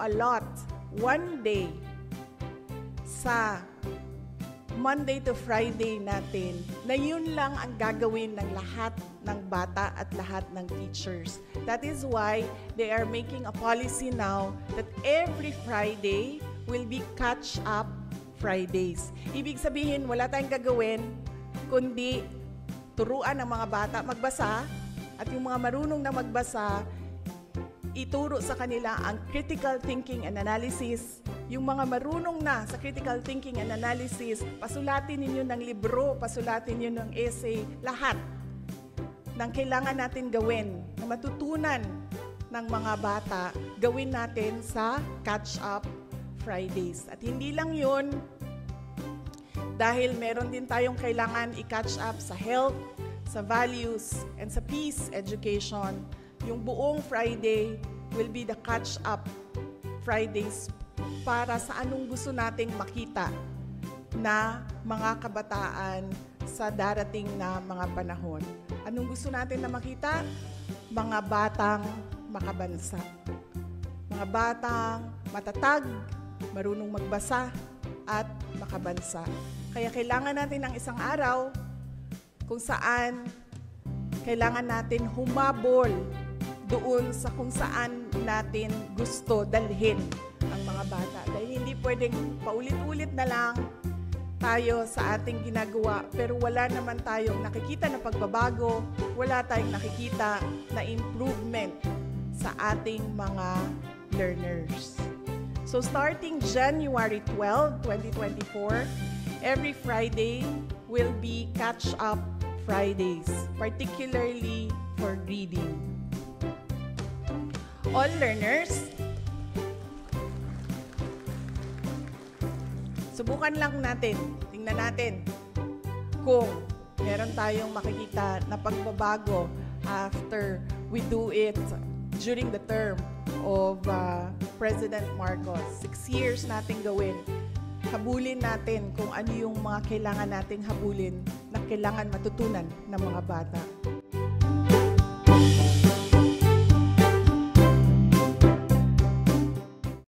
allot one day sa Monday to Friday natin na yun lang ang gagawin ng lahat ng bata at lahat ng teachers. That is why they are making a policy now that every Friday will be catch-up Fridays. Ibig sabihin, wala tayong gagawin kundi turuan ang mga bata magbasa at yung mga marunong na magbasa, ituro sa kanila ang critical thinking and analysis. Yung mga marunong na sa critical thinking and analysis, pasulatin ninyo ng libro, pasulatin ninyo ng essay, lahat ng kailangan natin gawin na matutunan ng mga bata, gawin natin sa Catch-Up Fridays. At hindi lang yun, dahil meron din tayong kailangan i-catch up sa health, sa values, and sa peace education. Yung buong Friday will be the Catch-Up Fridays para sa anong gusto nating makita na mga kabataan sa darating na mga panahon. Anong gusto natin na makita? Mga batang makabansa. Mga batang matatag, marunong magbasa, at makabansa. Kaya kailangan natin ng isang araw kung saan kailangan natin humabol doon sa kung saan natin gusto dalhin ang mga bata. Dahil hindi pwedeng paulit-ulit na lang tayo sa ating ginagawa pero wala naman tayong nakikita na pagbabago, wala tayong nakikita na improvement sa ating mga learners. So starting January 12, 2024, every Friday will be Catch-Up Fridays, particularly for reading. All learners, subukan lang natin, tingnan natin kung meron tayong makikita na pagbabago after we do it during the term of President Marcos. 6 years natin gawin. Habulin natin kung ano yung mga kailangan nating habulin na kailangan matutunan ng mga bata.